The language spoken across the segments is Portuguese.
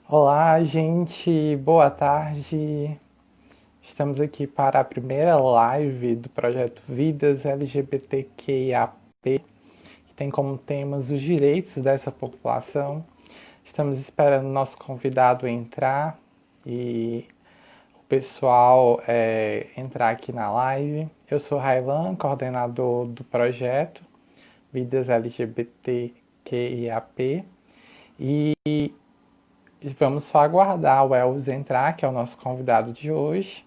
Olá, gente, boa tarde. Estamos aqui para a primeira live do projeto Vidas LGBTQIAP, que tem como temas os direitos dessa população. Estamos esperando nosso convidado entrar e o pessoal entrar aqui na live. Eu sou Railan, coordenador do projeto Vidas LGBTQIAP. E vamos só aguardar o Elvis entrar, que é o nosso convidado de hoje.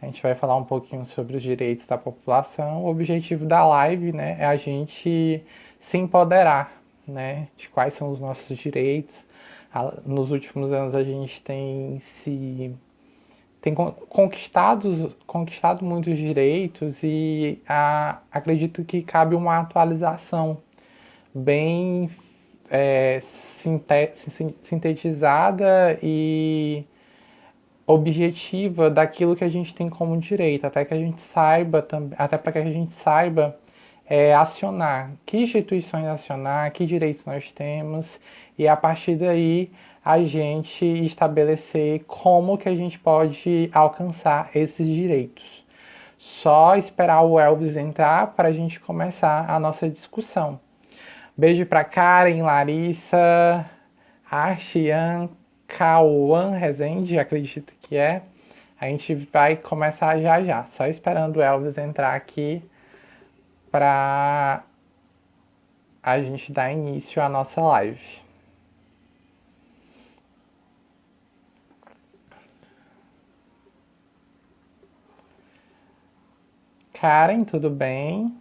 A gente vai falar um pouquinho sobre os direitos da população. O objetivo da live, né, é a gente se empoderar, né, de quais são os nossos direitos. Nos últimos anos a gente tem conquistado muitos direitos e acredito que cabe uma atualização bem sintetizada e objetiva daquilo que a gente tem como direito, até que a gente saiba, até para que a gente saiba acionar, que instituições acionar, que direitos nós temos, e a partir daí a gente estabelecer como que a gente pode alcançar esses direitos. Só esperar o Elvis entrar para a gente começar a nossa discussão. Beijo para Karen, Larissa, Archian, Cauã Rezende, acredito que é. A gente vai começar já já, só esperando o Elvis entrar aqui para a gente dar início à nossa live. Karen, tudo bem?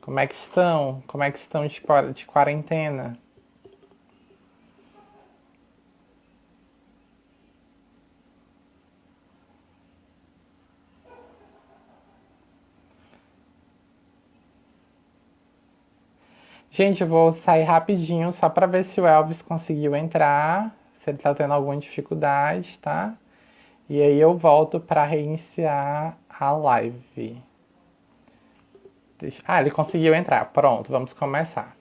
Como é que estão? Como é que estão de quarentena? Gente, eu vou sair rapidinho só para ver se o Elvis conseguiu entrar, se ele está tendo alguma dificuldade, tá? E aí eu volto para reiniciar a live. Ah, ele conseguiu entrar. Pronto, vamos começar.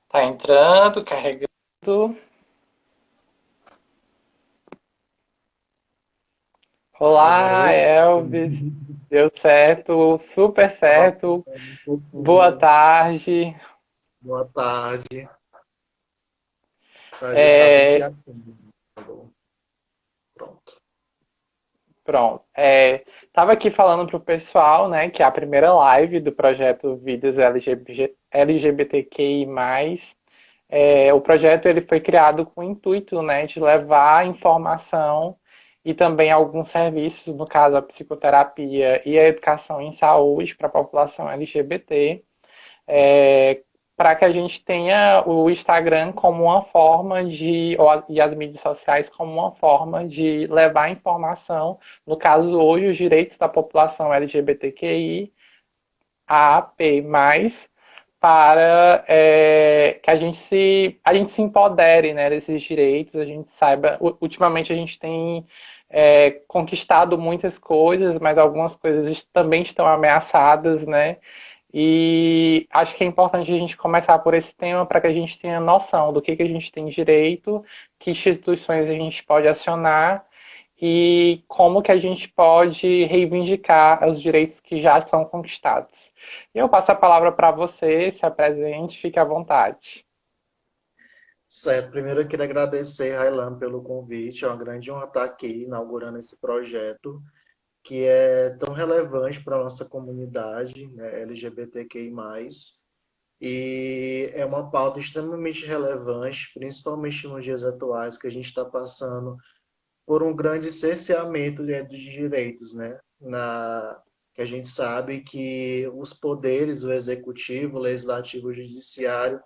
Tá entrando, carregando. Agora Olá, deu certo. Elvis. Deu certo, super Tava certo. apertando um Boa pouquinho. tarde. Boa tarde. A gente estava aqui É, atendendo. Tá bom. Pronto. pronto. Tava aqui falando pro pessoal, né, que é a primeira live do projeto Vidas LGBTQI+. O projeto ele foi criado com o intuito, né, de levar informação e também alguns serviços, no caso a psicoterapia e a educação em saúde para a população LGBT, para que a gente tenha o Instagram como uma forma e as mídias sociais como uma forma de levar informação, no caso hoje os direitos da população LGBTQI, AP+, para que a gente se empodere, né, desses direitos, a gente saiba. Ultimamente a gente tem conquistado muitas coisas, mas algumas coisas também estão ameaçadas, né? E acho que é importante a gente começar por esse tema para que a gente tenha noção do que a gente tem direito, que instituições a gente pode acionar e como que a gente pode reivindicar os direitos que já são conquistados. Eu passo a palavra para você, se apresente, fique à vontade. Certo. Primeiro eu queria agradecer, Railan, pelo convite. É uma grande honra estar aqui inaugurando esse projeto que é tão relevante para a nossa comunidade, né, LGBTQI+. E é uma pauta extremamente relevante, principalmente nos dias atuais, que a gente está passando por um grande cerceamento dos direitos, né? Que a gente sabe que os poderes, o executivo, o legislativo, o judiciário,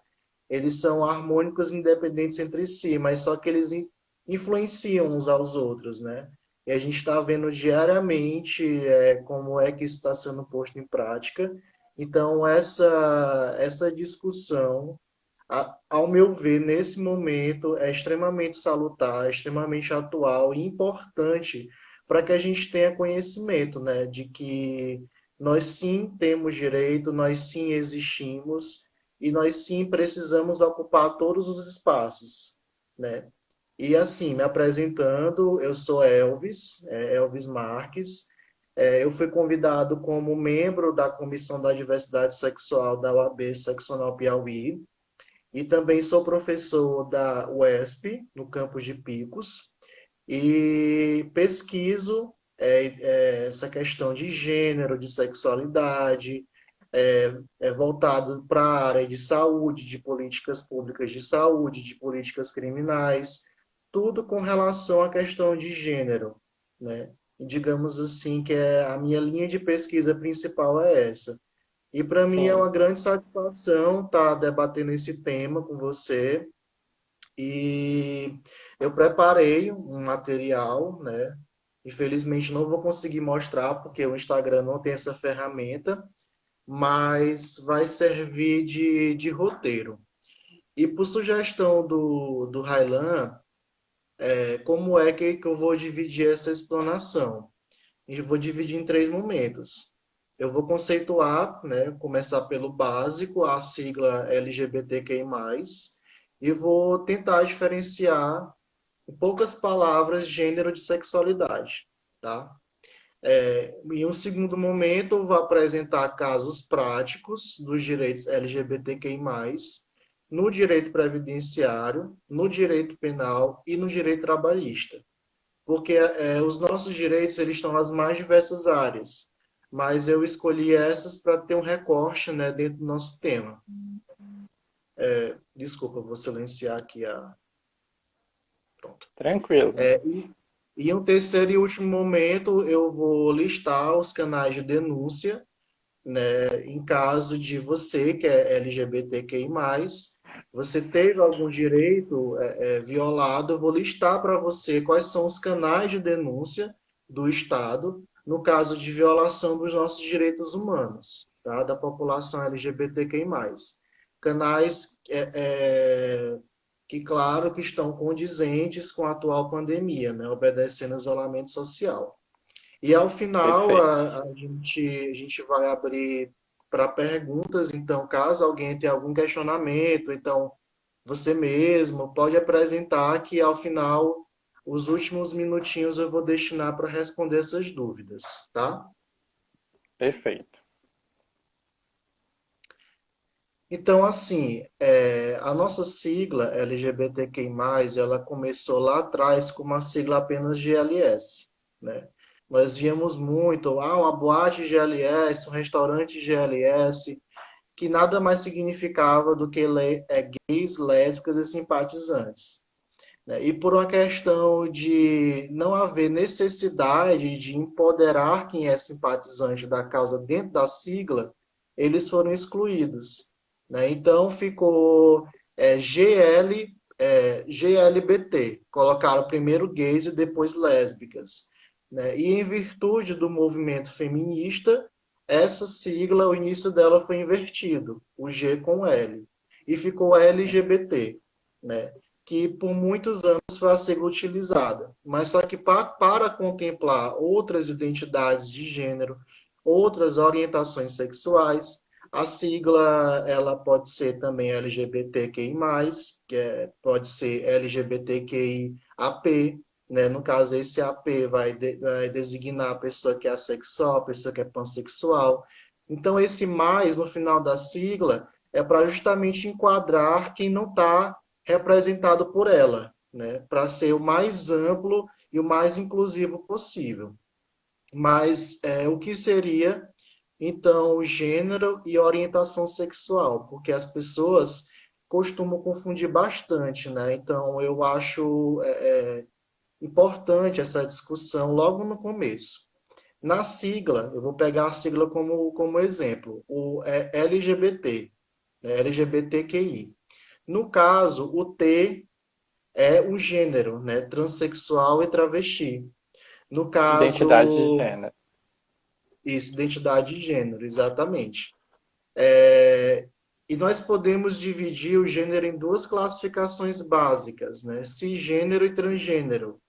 eles são harmônicos e independentes entre si, mas só que eles influenciam uns aos outros, né? E a gente está vendo diariamente como é que isso está sendo posto em prática. Então, essa discussão ao meu ver, nesse momento, é extremamente salutar, é extremamente atual e importante, para que a gente tenha conhecimento, né, de que nós sim temos direito, nós sim existimos e nós sim precisamos ocupar todos os espaços, né? E assim, me apresentando, eu sou Elvis, Elvis Marques. Eu fui convidado como membro da Comissão da Diversidade Sexual da UAB Seccional Piauí e também sou professor da UESP, no campus de Picos, e pesquiso essa questão de gênero, de sexualidade, voltado para a área de saúde, de políticas públicas de saúde, de políticas criminais, tudo com relação à questão de gênero, né? E digamos assim que a minha linha de pesquisa principal é essa. E para mim é Sim, uma grande satisfação estar debatendo esse tema com você. E eu preparei um material, né? Infelizmente não vou conseguir mostrar porque o Instagram não tem essa ferramenta, mas vai servir de roteiro. E por sugestão do Railan, como é que eu vou dividir essa explanação? Eu vou dividir em três momentos. Eu vou conceituar, né, começar pelo básico, a sigla LGBTQI+, e vou tentar diferenciar, em poucas palavras, gênero de sexualidade, tá? Em um segundo momento, eu vou apresentar casos práticos dos direitos LGBTQI+, no direito previdenciário, no direito penal e no direito trabalhista, porque os nossos direitos eles estão nas mais diversas áreas, mas eu escolhi essas para ter um recorte, né, dentro do nosso tema. Desculpa, vou silenciar aqui a. Pronto. tranquilo. E em um terceiro e último momento, eu vou listar os canais de denúncia, né, em caso de você, que é LGBTQI+, você teve algum direito violado, eu vou listar para você quais são os canais de denúncia do Estado, no caso de violação dos nossos direitos humanos, tá? Da população LGBTQI+. Canais que, claro, que estão condizentes com a atual pandemia, né? Obedecendo ao isolamento social. E ao final, Perfeito. a gente vai abrir para perguntas. Então, caso alguém tenha algum questionamento, então você mesmo pode apresentar que ao final, os últimos minutinhos eu vou destinar para responder essas dúvidas, tá? Perfeito. Então, assim, a nossa sigla LGBTQI+, ela começou lá atrás com uma sigla apenas GLS, né? Nós víamos muito, uma boate GLS, um restaurante GLS, que nada mais significava do que gays, lésbicas e simpatizantes, né? E por uma questão de não haver necessidade de empoderar quem é simpatizante da causa dentro da sigla, eles foram excluídos, né? Então ficou GLBT, colocaram primeiro gays e depois lésbicas, né? E em virtude do movimento feminista, essa sigla, o início dela foi invertido, o G com L, e ficou LGBT, né? Que por muitos anos foi a sigla utilizada. Mas só que para contemplar outras identidades de gênero, outras orientações sexuais, a sigla ela pode ser também LGBTQI+, pode ser LGBTQIAP, né? No caso, esse AP vai designar a pessoa que é assexual, a pessoa que é pansexual. Então, esse mais no final da sigla é para justamente enquadrar quem não está representado por ela, né? Para ser o mais amplo e o mais inclusivo possível. Mas o que seria, então, gênero e orientação sexual? Porque as pessoas costumam confundir bastante, né? Então, eu acho importante essa discussão logo no começo. Na sigla, eu vou pegar a sigla como exemplo, o LGBT, né? LGBTQI. No caso, o T é o gênero, né? Transsexual e travesti. No Identidade de caso, gênero. isso, identidade de gênero, exatamente. E nós podemos dividir o gênero em duas classificações básicas, né? Cisgênero e transgênero,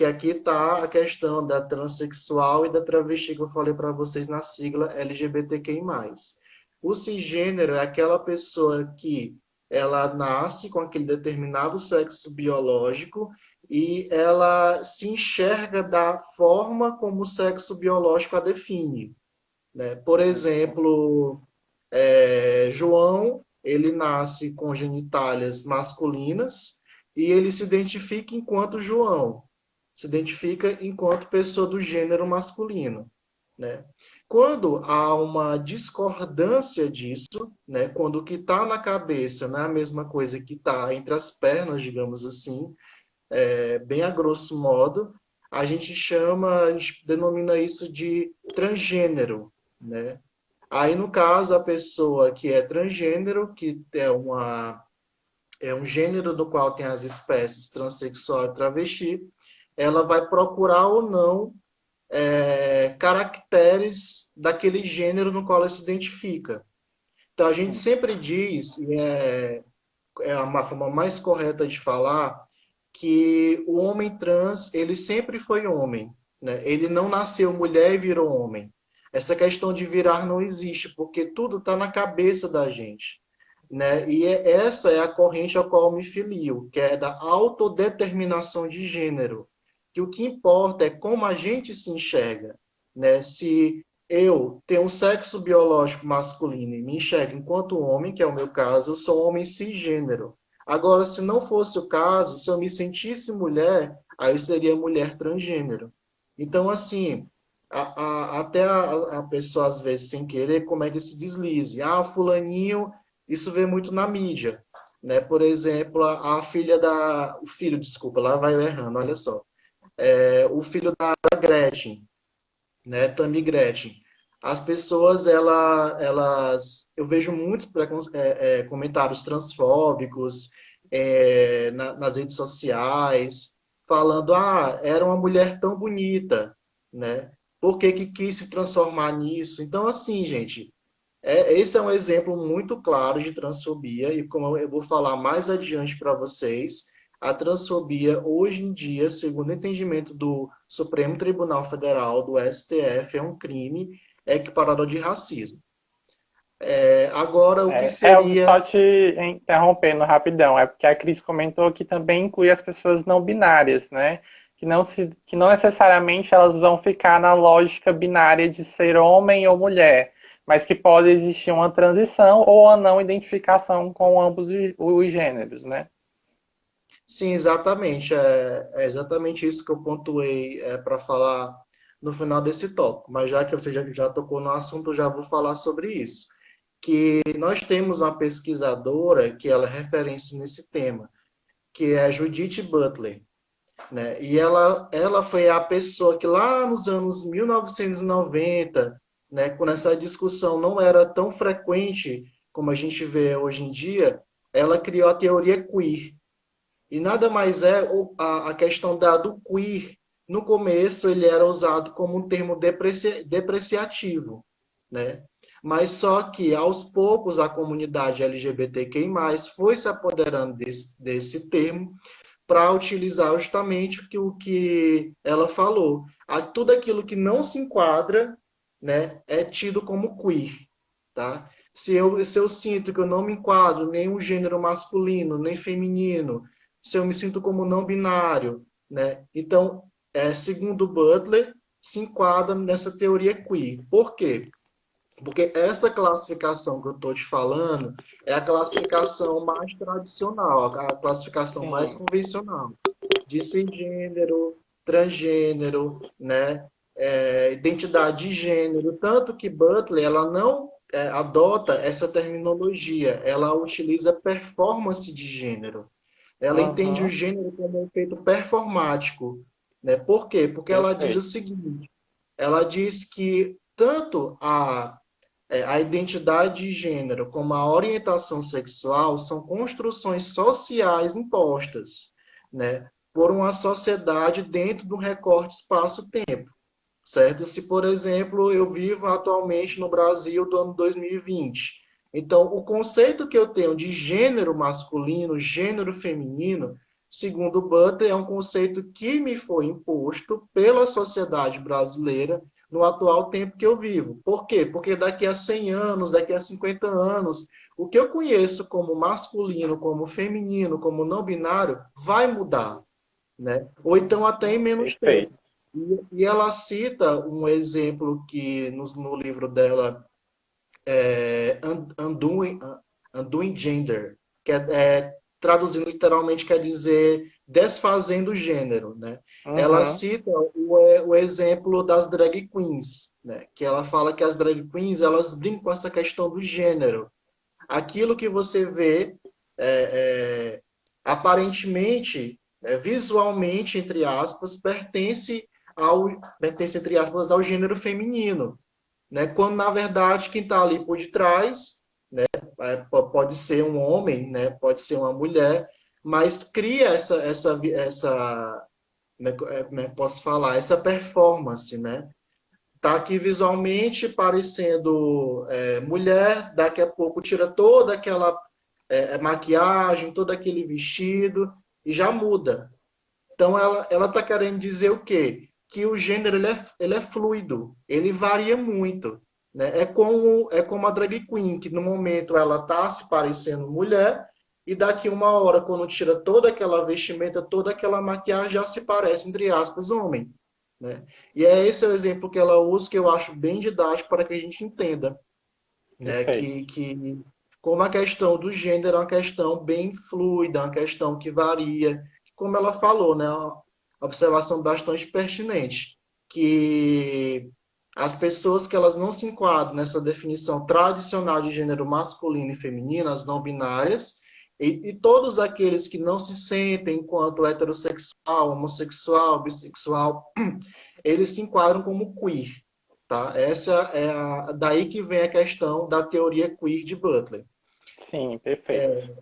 que aqui está a questão da transexual e da travesti que eu falei para vocês na sigla LGBTQI+. O cisgênero é aquela pessoa que ela nasce com aquele determinado sexo biológico e ela se enxerga da forma como o sexo biológico a define, né? Por exemplo, João, ele nasce com genitálias masculinas e ele se identifica enquanto João, se identifica enquanto pessoa do gênero masculino, né? Quando há uma discordância disso, né, quando o que está na cabeça não é a mesma coisa que está entre as pernas, digamos assim, bem a grosso modo, a gente denomina isso de transgênero, né? Aí, no caso, a pessoa que é transgênero, que é um gênero do qual tem as espécies transexual e travesti, ela vai procurar ou não caracteres daquele gênero no qual ela se identifica. Então, a gente sempre diz, e é uma forma mais correta de falar, que o homem trans, ele sempre foi homem, né? Ele não nasceu mulher e virou homem. Essa questão de virar não existe, porque tudo está na cabeça da gente, né? E essa é a corrente a qual eu me filio, que é da autodeterminação de gênero, que o que importa é como a gente se enxerga, né? Se eu tenho um sexo biológico masculino e me enxergo enquanto homem, que é o meu caso, eu sou homem cisgênero. Agora, se não fosse o caso, se eu me sentisse mulher, aí eu seria mulher transgênero. Então, assim, até a pessoa, às vezes, sem querer, comete esse deslize. Ah, fulaninho, isso vê muito na mídia, né? Por exemplo, a filha o filho, desculpa, lá vai eu errando, olha só. O filho da Gretchen, né? Tammy Gretchen. As pessoas, eu vejo muitos comentários transfóbicos nas redes sociais, falando, era uma mulher tão bonita, né? Por que que quis se transformar nisso? Então, assim, gente, esse é um exemplo muito claro de transfobia, e como eu vou falar mais adiante para vocês, a transfobia, hoje em dia, segundo o entendimento do Supremo Tribunal Federal, do STF, é um crime equiparado de racismo. Agora, o que Só seria. te interrompendo rapidão, é porque a Cris comentou que também inclui as pessoas não binárias, né? Que não necessariamente elas vão ficar na lógica binária de ser homem ou mulher, mas que pode existir uma transição ou a não identificação com ambos os gêneros, né? Sim, exatamente. É exatamente isso que eu pontuei para falar no final desse tópico. Mas já que você já tocou no assunto, eu já vou falar sobre isso. Que nós temos uma pesquisadora que ela é referência nesse tema, que é a Judith Butler, né? E ela foi a pessoa que lá nos anos 1990, né, quando essa discussão não era tão frequente como a gente vê hoje em dia, ela criou a teoria queer. E nada mais é a questão do queer. No começo, ele era usado como um termo depreciativo, né? Mas só que, aos poucos, a comunidade LGBTQI+, foi se apoderando desse termo para utilizar justamente o que ela falou. Tudo aquilo que não se enquadra, né, é tido como queer, tá? Se eu sinto que eu não me enquadro nem um gênero masculino, nem feminino, se eu me sinto como não binário, né? Então, segundo Butler, se enquadra nessa teoria queer. Por quê? Porque essa classificação que eu estou te falando é a classificação mais tradicional, a classificação mais Sim. convencional, de cisgênero, transgênero, né? Identidade de gênero. Tanto que Butler ela não adota essa terminologia, ela utiliza performance de gênero. Ela entende o Uhum. gênero como um efeito performático. Né? Por quê? Porque ela diz o Perfeito. seguinte: ela diz que tanto a identidade de gênero como a orientação sexual são construções sociais impostas, né, por uma sociedade dentro do recorte espaço-tempo, certo? Se, por exemplo, eu vivo atualmente no Brasil do ano 2020, então o conceito que eu tenho de gênero masculino, gênero feminino, segundo Butler, é um conceito que me foi imposto pela sociedade brasileira no atual tempo que eu vivo. Por quê? Porque daqui a 100 anos, daqui a 50 anos, o que eu conheço como masculino, como feminino, como não binário, vai mudar, né? Ou então até em menos tempo. Perfeito. E ela cita um exemplo que no livro dela Undoing, Undoing Gender, que traduzindo literalmente quer dizer desfazendo o gênero, né? Ela Uhum. cita o exemplo das drag queens, né? Que ela fala que as drag queens elas brincam com essa questão do gênero. Aquilo que você vê é, aparentemente, visualmente, entre aspas, pertence, entre aspas, ao gênero feminino, né? Quando na verdade quem está ali por detrás pode ser um homem, né? Pode ser uma mulher, mas cria essa como é que posso falar? Essa performance, né? Tá aqui visualmente parecendo mulher, daqui a pouco tira toda aquela maquiagem, todo aquele vestido e já muda. Então, ela está querendo dizer o quê? Que o gênero ele é fluido, ele varia muito. Né? É como a drag queen, que no momento ela está se parecendo mulher, e daqui uma hora, quando tira toda aquela vestimenta, toda aquela maquiagem, já se parece, entre aspas, homem. Né? E é esse o exemplo que ela usa, que eu acho bem didático para que a gente entenda. Né? Perfeito. Que como a questão do gênero é uma questão bem fluida, uma questão que varia, como ela falou, né, uma observação bastante pertinente, que as pessoas que elas não se enquadram nessa definição tradicional de gênero masculino e feminino, as não binárias, e todos aqueles que não se sentem enquanto heterossexual, homossexual, bissexual, eles se enquadram como queer. Tá? Essa é daí que vem a questão da teoria queer de Butler. Sim, perfeito.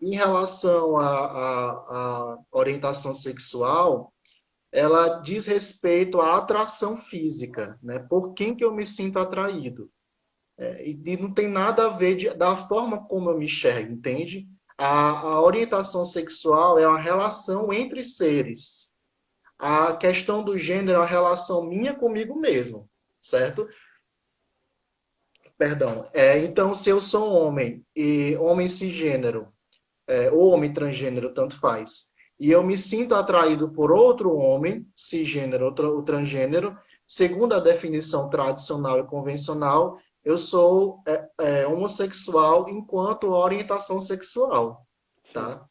Em relação à orientação sexual, ela diz respeito à atração física, né? Por quem que eu me sinto atraído. E não tem nada a ver da forma como eu me enxergo, entende? A orientação sexual é uma relação entre seres. A questão do gênero é uma relação minha comigo mesmo, certo? Perdão. Então, se eu sou um homem e homem cisgênero, ou homem transgênero, tanto faz, e eu me sinto atraído por outro homem cisgênero, outro, o transgênero, segundo a definição tradicional e convencional, eu sou homossexual enquanto orientação sexual, Sim. tá?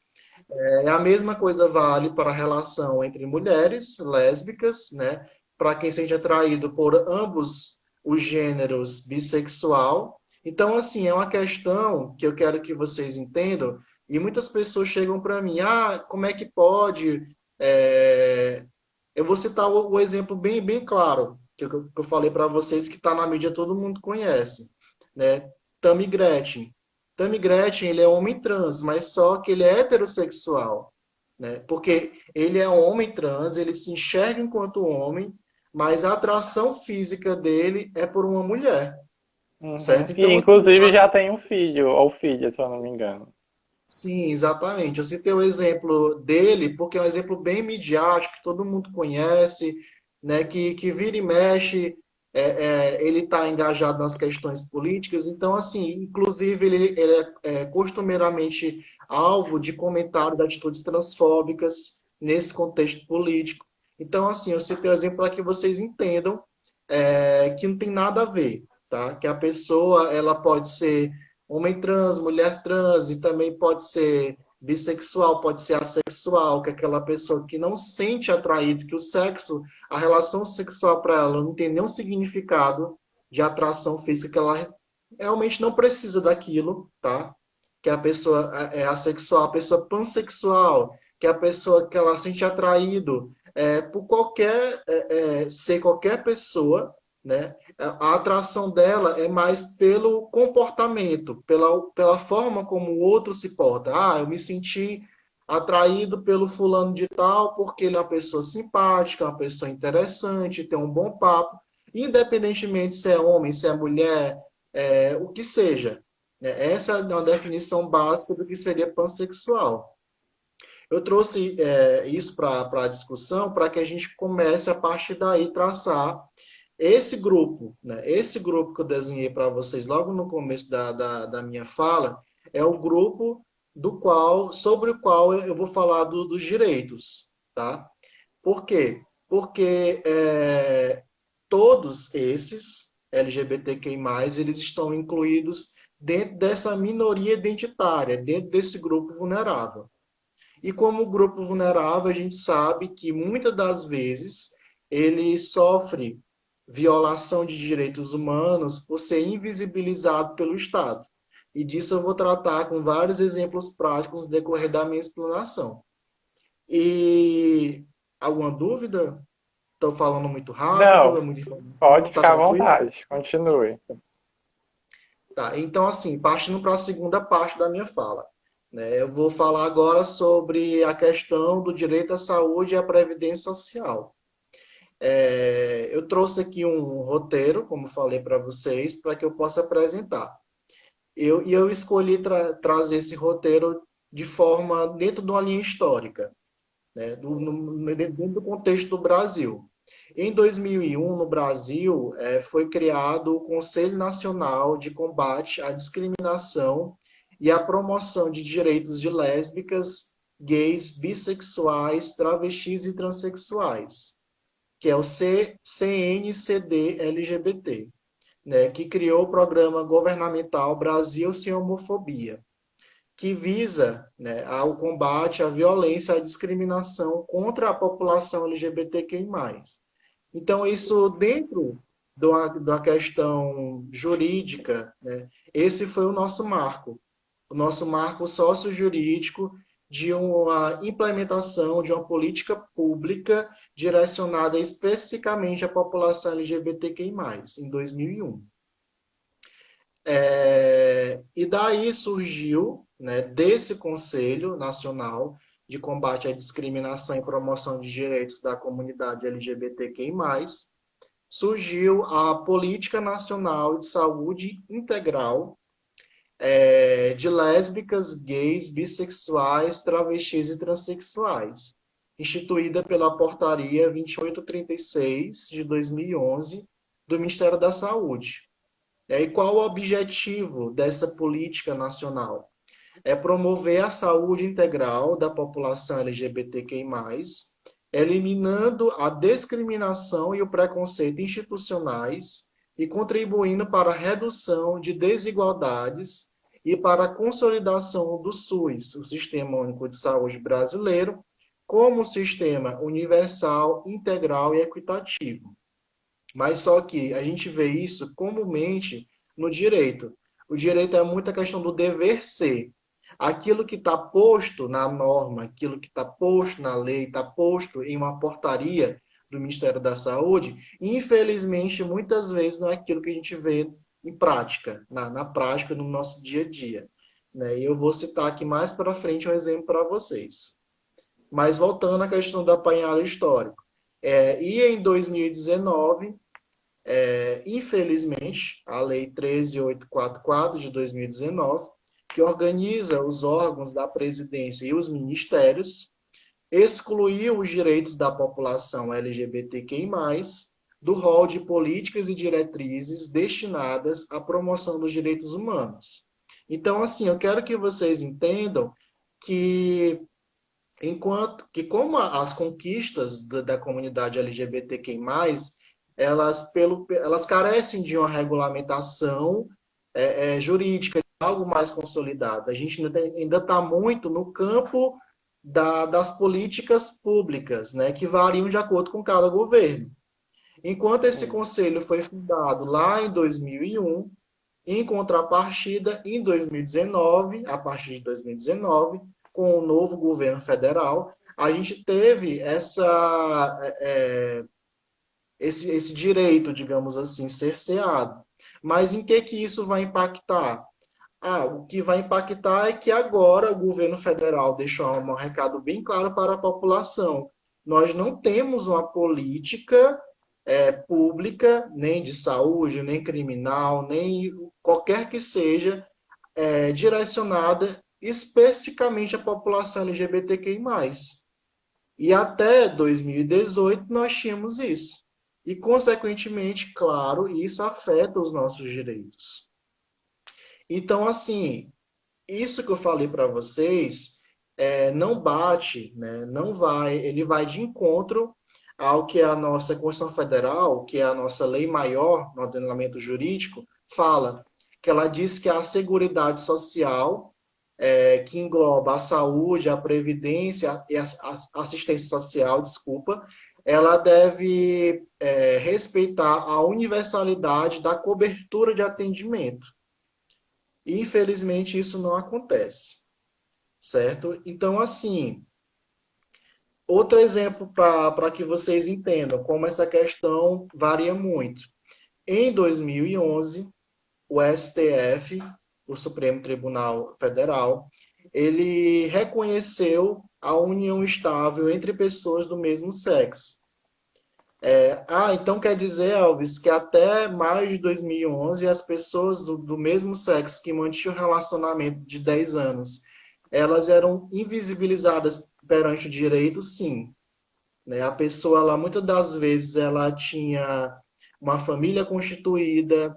A mesma coisa vale para a relação entre mulheres lésbicas, né? Para quem se sente atraído por ambos os gêneros bissexual. Então, assim, é uma questão que eu quero que vocês entendam. E muitas pessoas chegam para mim, como é que pode? É, Eu vou citar o exemplo bem, bem claro, que eu falei para vocês, que está na mídia, todo mundo conhece, né? Tammy Gretchen. Tammy Gretchen, ele é homem trans, mas só que ele é heterossexual, né? Porque ele é um homem trans, ele se enxerga enquanto homem, mas a atração física dele é por uma mulher, Uhum. certo? E Então, assim, inclusive já tem um filho, ou filha, se eu não me engano. sim, exatamente. Eu citei o exemplo dele porque é um exemplo bem midiático, que todo mundo conhece, né? Que vira e mexe, ele está engajado nas questões políticas. Então, assim, inclusive ele é costumeiramente alvo de comentário de atitudes transfóbicas nesse contexto político. Então, assim, eu citei o exemplo para que vocês entendam que não tem nada a ver, tá? Que a pessoa ela pode ser homem trans, mulher trans, e também pode ser bissexual, pode ser assexual, que é aquela pessoa que não sente atraído, que o sexo, a relação sexual para ela não tem nenhum significado de atração física, que ela realmente não precisa daquilo, tá? Que a pessoa é assexual, a pessoa pansexual, que é a pessoa que ela sente atraído por ser qualquer pessoa, né? A atração dela é mais pelo comportamento, pela forma como o outro se porta. Eu me senti atraído pelo fulano de tal porque ele é uma pessoa simpática, uma pessoa interessante, tem um bom papo, independentemente se é homem, se é mulher, o que seja. Essa é uma definição básica do que seria pansexual. Eu trouxe isso para a discussão para que a gente comece a partir daí traçar esse grupo, né? Esse grupo que eu desenhei para vocês logo no começo da minha fala é o grupo sobre o qual eu vou falar dos direitos, tá? Por quê? Porque todos esses LGBTQI+, eles estão incluídos dentro dessa minoria identitária, dentro desse grupo vulnerável. E como grupo vulnerável, a gente sabe que muitas das vezes ele sofre violação de direitos humanos por ser invisibilizado pelo Estado. E disso eu vou tratar com vários exemplos práticos no decorrer da minha explanação. E alguma dúvida? Estou falando muito rápido, Não, é muita informação, pode tá ficar à tranquilo? vontade, continue. Tá, então, assim, partindo para a segunda parte da minha fala, né, eu vou falar agora sobre a questão do direito à saúde e à previdência social. Eu trouxe aqui um roteiro, como falei para vocês, para que eu possa apresentar. Eu escolhi trazer esse roteiro de forma dentro de uma linha histórica, né, dentro do contexto do Brasil. Em 2001, no Brasil, foi criado o Conselho Nacional de Combate à Discriminação e à Promoção de Direitos de Lésbicas, Gays, Bissexuais, Travestis e Transsexuais, que é o CNCD-LGBT, né, que criou o Programa Governamental Brasil Sem Homofobia, que visa, né, ao combate à violência, à discriminação contra a população LGBTQI+. Então, isso dentro da questão jurídica, né, esse foi o nosso marco sócio-jurídico de uma implementação de uma política pública direcionada especificamente à população LGBTQI+, em 2001. E daí surgiu, né, desse Conselho Nacional de Combate à Discriminação e Promoção de Direitos da Comunidade LGBTQI+, surgiu a Política Nacional de Saúde Integral de lésbicas, gays, bissexuais, travestis e transexuais, instituída pela Portaria 2836 de 2011 do Ministério da Saúde. E qual o objetivo dessa política nacional? É promover a saúde integral da população LGBTQI+, eliminando a discriminação e o preconceito institucionais e contribuindo para a redução de desigualdades e para a consolidação do SUS, o Sistema Único de Saúde Brasileiro, como um sistema universal, integral e equitativo. Mas só que a gente vê isso comumente no direito. O direito é muita questão do dever ser. Aquilo que está posto na norma, aquilo que está posto na lei, está posto em uma portaria do Ministério da Saúde, infelizmente, muitas vezes não é aquilo que a gente vê em prática, na prática, no nosso dia a dia. Né? E eu vou citar aqui mais para frente um exemplo para vocês. Mas voltando à questão do apanhado histórico. E em 2019, infelizmente, a Lei 13.844 de 2019, que organiza os órgãos da presidência e os ministérios, excluiu os direitos da população LGBTQI+, do rol de políticas e diretrizes destinadas à promoção dos direitos humanos. Então, assim, eu quero que vocês entendam que como as conquistas da comunidade LGBTQI+, elas carecem de uma regulamentação jurídica, algo mais consolidado. A gente ainda está muito no campo das políticas públicas, né, que variam de acordo com cada governo. Enquanto esse Sim. conselho foi fundado lá em 2001, em contrapartida, em 2019, a partir de 2019, com o novo governo federal, a gente teve esse direito, digamos assim, cerceado. Mas em que isso vai impactar? O que vai impactar é que agora o governo federal deixou um recado bem claro para a população. Nós não temos uma política pública, nem de saúde, nem criminal, nem qualquer que seja, direcionada especificamente a população LGBTQI+. E até 2018 nós tínhamos isso. E, consequentemente, claro, isso afeta os nossos direitos. Então, assim, isso que eu falei para vocês não bate, né? Não vai, ele vai de encontro ao que a nossa Constituição Federal, que é a nossa lei maior no ordenamento jurídico, fala, que ela diz que a Seguridade Social, que engloba a saúde, a previdência e a assistência social, desculpa, ela deve respeitar a universalidade da cobertura de atendimento. E, infelizmente, isso não acontece, certo? Então, assim, outro exemplo para que vocês entendam como essa questão varia muito. Em 2011, o STF, o Supremo Tribunal Federal, ele reconheceu a união estável entre pessoas do mesmo sexo. Então quer dizer, Elvis, que até maio de 2011 as pessoas do mesmo sexo que mantinham um relacionamento de 10 anos, elas eram invisibilizadas perante o direito, sim. Né? A pessoa, ela, muitas das vezes, ela tinha uma família constituída,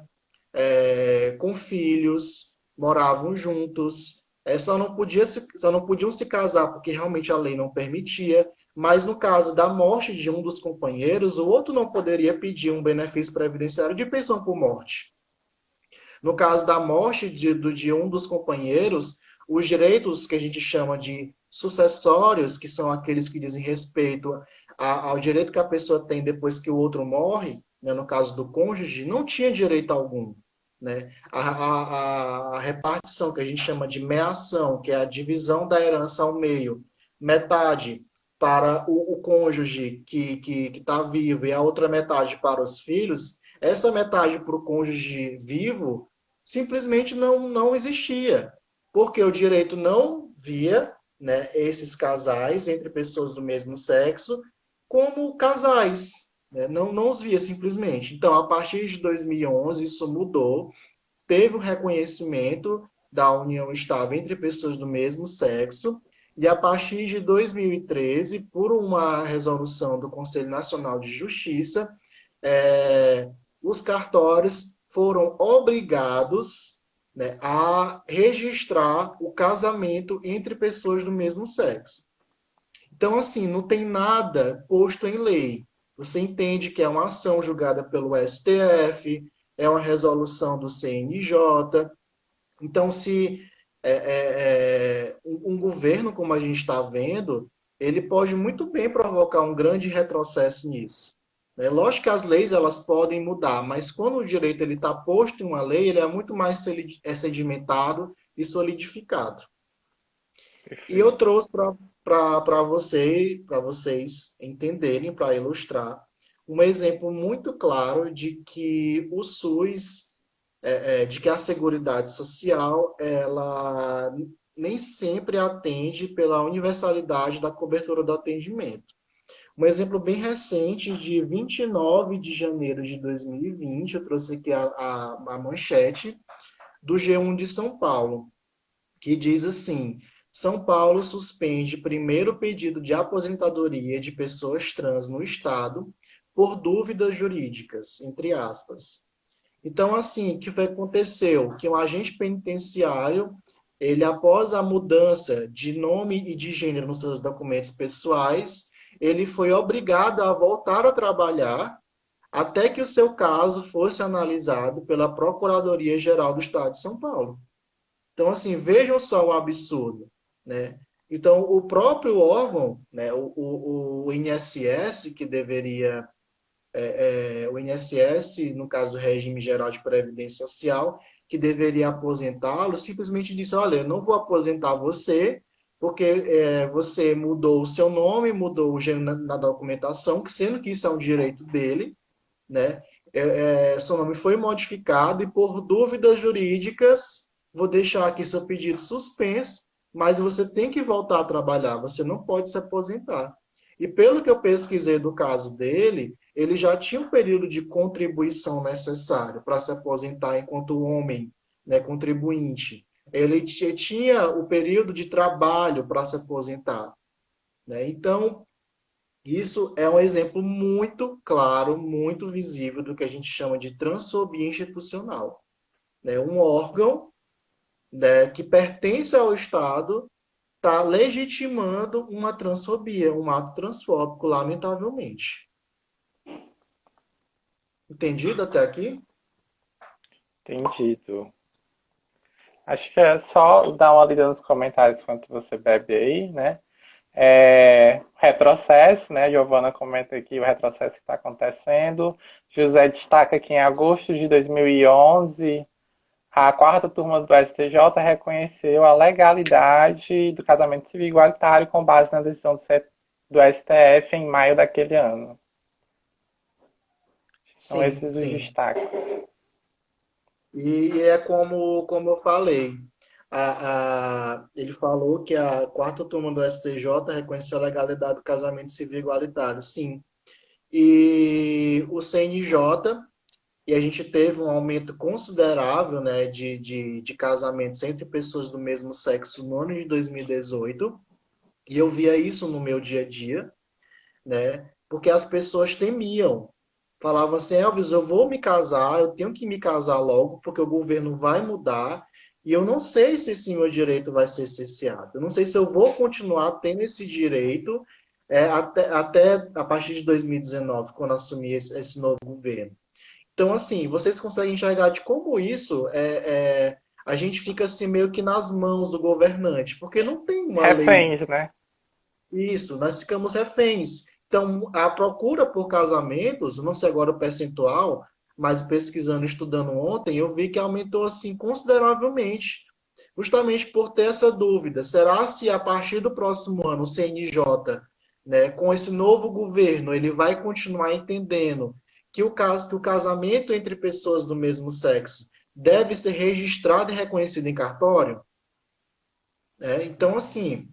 com filhos, moravam juntos, só não podiam se casar porque realmente a lei não permitia, mas no caso da morte de um dos companheiros, o outro não poderia pedir um benefício previdenciário de pensão por morte. No caso da morte de um dos companheiros, os direitos que a gente chama de sucessórios, que são aqueles que dizem respeito ao direito que a pessoa tem depois que o outro morre, né, no caso do cônjuge, não tinha direito algum. Né? A repartição, que a gente chama de meação, que é a divisão da herança ao meio, metade para o cônjuge que está vivo e a outra metade para os filhos, essa metade para o cônjuge vivo simplesmente não existia, porque o direito não via, né, esses casais entre pessoas do mesmo sexo como casais, né? Não os via simplesmente. Então, a partir de 2011, isso mudou, teve o reconhecimento da união estável entre pessoas do mesmo sexo, e a partir de 2013, por uma resolução do Conselho Nacional de Justiça, os cartórios foram obrigados, né, a registrar o casamento entre pessoas do mesmo sexo. Então, assim, não tem nada posto em lei. Você entende que é uma ação julgada pelo STF, é uma resolução do CNJ. Então, se um governo, como a gente está vendo, ele pode muito bem provocar um grande retrocesso nisso. É lógico que as leis elas podem mudar, mas quando o direito ele está posto em uma lei, ele é muito mais sedimentado e solidificado. E eu Perfeito. trouxe para vocês entenderem, para ilustrar, um exemplo muito claro de que o SUS, de que a Seguridade Social, ela nem sempre atende pela universalidade da cobertura do atendimento. Um exemplo bem recente, de 29 de janeiro de 2020, eu trouxe aqui a manchete do G1 de São Paulo, que diz assim: São Paulo suspende primeiro pedido de aposentadoria de pessoas trans no estado por dúvidas jurídicas, entre aspas. Então, assim, o que foi aconteceu? Que um agente penitenciário, ele após a mudança de nome e de gênero nos seus documentos pessoais, ele foi obrigado a voltar a trabalhar até que o seu caso fosse analisado pela Procuradoria-Geral do Estado de São Paulo. Então, assim, vejam só o absurdo, né? Então, o próprio órgão, né, o INSS, que deveria, o INSS, no caso do Regime Geral de Previdência Social, que deveria aposentá-lo, simplesmente disse: olha, eu não vou aposentar você, porque você mudou o seu nome, mudou o gênero na documentação, sendo que isso é um direito dele, né? Seu nome foi modificado e por dúvidas jurídicas vou deixar aqui seu pedido suspenso, mas você tem que voltar a trabalhar, você não pode se aposentar. E pelo que eu pesquisei do caso dele, ele já tinha um período de contribuição necessário para se aposentar enquanto homem, né, contribuinte. ele tinha o período de trabalho para se aposentar, né? Então, isso é um exemplo muito claro, muito visível do que a gente chama de transfobia institucional, né? Um órgão, né, que pertence ao Estado está legitimando uma transfobia, um ato transfóbico, lamentavelmente. Entendido até aqui? Entendido. Acho que é só dar uma lida nos comentários enquanto você bebe aí, né? Retrocesso, né? Giovana comenta aqui o retrocesso que está acontecendo. José destaca que em agosto de 2011, a quarta turma do STJ reconheceu a legalidade do casamento civil igualitário com base na decisão do STF em maio daquele ano. São Sim, esses os sim. destaques. E é como eu falei. Ele falou que a quarta turma do STJ reconheceu a legalidade do casamento civil igualitário. Sim. E o CNJ, e a gente teve um aumento considerável, né, de casamentos entre pessoas do mesmo sexo no ano de 2018, e eu via isso no meu dia a dia, né, porque as pessoas temiam. Falavam assim, Elvis, eu vou me casar, eu tenho que me casar logo, porque o governo vai mudar, e eu não sei se esse meu direito vai ser cerceado. Eu não sei se eu vou continuar tendo esse direito até a partir de 2019, quando assumir esse novo governo. Então, assim, vocês conseguem enxergar de como isso a gente fica assim meio que nas mãos do governante, porque não tem uma lei. Reféns, né? Isso, nós ficamos reféns. Então, a procura por casamentos, não sei agora o percentual, mas pesquisando, estudando ontem, eu vi que aumentou assim consideravelmente, justamente por ter essa dúvida. Será se a partir do próximo ano o CNJ, né, com esse novo governo, ele vai continuar entendendo que o casamento entre pessoas do mesmo sexo deve ser registrado e reconhecido em cartório? Então, assim,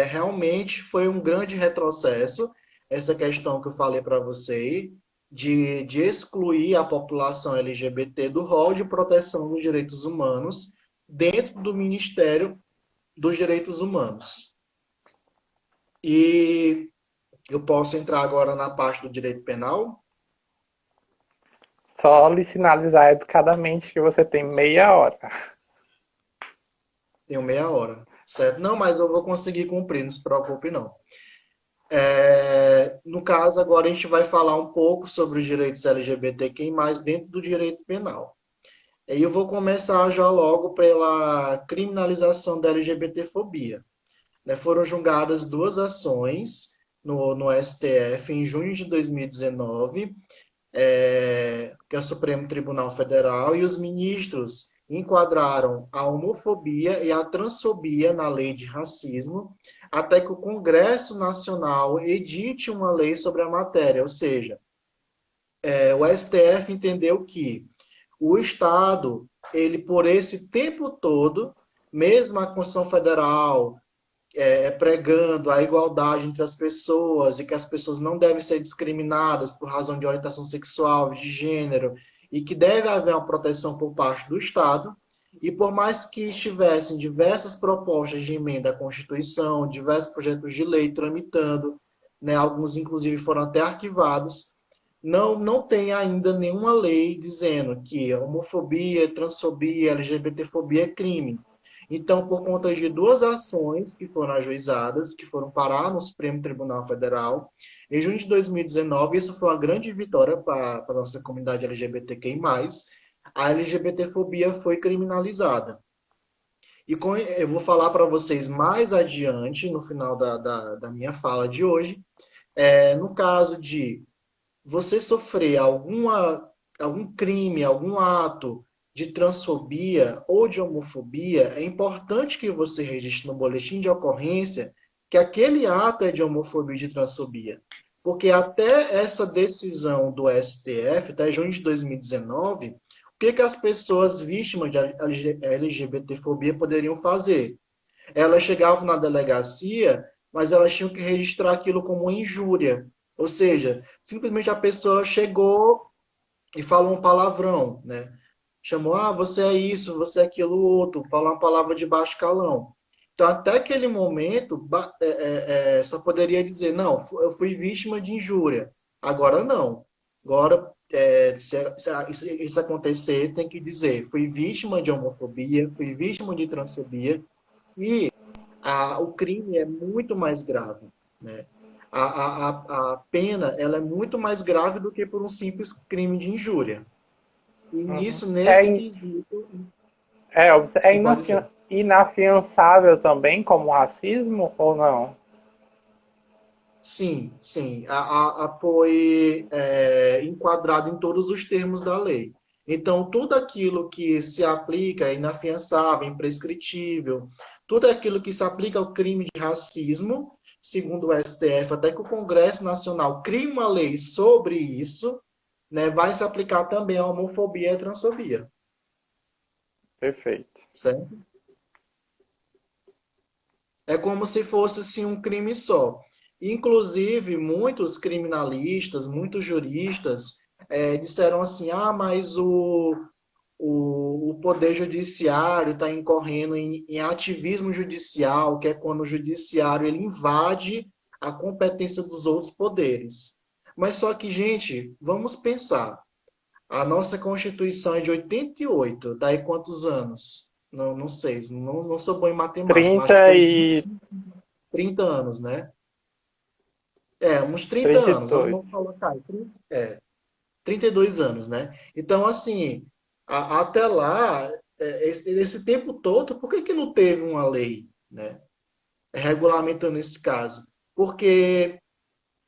realmente foi um grande retrocesso essa questão que eu falei para você de excluir a população LGBT do rol de proteção dos direitos humanos dentro do Ministério dos Direitos Humanos. E eu posso entrar agora na parte do direito penal? Só lhe sinalizar educadamente que você tem meia hora. Tenho meia hora, certo? Não, mas eu vou conseguir cumprir, não se preocupe não. No caso, agora a gente vai falar um pouco sobre os direitos LGBTQI+, dentro do direito penal. E eu vou começar já logo pela criminalização da LGBTfobia. Foram julgadas duas ações no STF em junho de 2019, que é o Supremo Tribunal Federal, e os ministros enquadraram a homofobia e a transfobia na lei de racismo, até que o Congresso Nacional edite uma lei sobre a matéria, ou seja, o STF entendeu que o Estado, ele por esse tempo todo, mesmo a Constituição Federal pregando a igualdade entre as pessoas e que as pessoas não devem ser discriminadas por razão de orientação sexual, de gênero, e que deve haver uma proteção por parte do Estado, e por mais que estivessem diversas propostas de emenda à Constituição, diversos projetos de lei tramitando, né, alguns inclusive foram até arquivados, não tem ainda nenhuma lei dizendo que homofobia, transfobia, LGBTfobia é crime. Então, por conta de duas ações que foram ajuizadas, que foram parar no Supremo Tribunal Federal, em junho de 2019, isso foi uma grande vitória para a nossa comunidade LGBTQI+, a LGBTfobia foi criminalizada. Eu vou falar para vocês mais adiante, no final da minha fala de hoje, no caso de você sofrer algum crime, algum ato de transfobia ou de homofobia, é importante que você registre no boletim de ocorrência que aquele ato é de homofobia e de transfobia. Porque até essa decisão do STF, até junho de 2019, o que as pessoas vítimas de LGBTfobia poderiam fazer? Elas chegavam na delegacia, mas elas tinham que registrar aquilo como injúria. Ou seja, simplesmente a pessoa chegou e falou um palavrão, né? chamou, ah, você é isso, você é aquilo outro, falou uma palavra de baixo calão. Então, até aquele momento, só poderia dizer, não, eu fui vítima de injúria. Agora não. Agora, se isso acontecer, tem que dizer, fui vítima de homofobia, fui vítima de transfobia, e o crime é muito mais grave, né? A pena ela é muito mais grave do que por um simples crime de injúria. E Uhum. nisso, nesse quesito, É sim, pode dizer. inafiançável também como racismo ou não? Sim, sim. Foi enquadrado em todos os termos da lei. Então, tudo aquilo que se aplica é inafiançável, imprescritível, tudo aquilo que se aplica ao crime de racismo, segundo o STF, até que o Congresso Nacional crie uma lei sobre isso, né, vai se aplicar também à homofobia e à transfobia, Perfeito. certo? É como se fosse assim, um crime só. Inclusive, muitos criminalistas, muitos juristas disseram assim: ah, mas o Poder Judiciário está incorrendo em ativismo judicial, que é quando o Judiciário ele invade a competência dos outros poderes. Mas só que, gente, vamos pensar. A nossa Constituição é de 88, daí quantos anos? Não, não sei, não sou bom em matemática, mas acho que 30 foi uns e 30 anos, né? Uns 30 anos, vamos 32. colocar aí, 32 anos, né? Então, assim, até lá, esse tempo todo, por que que não teve uma lei, né? Regulamentando esse caso? Porque,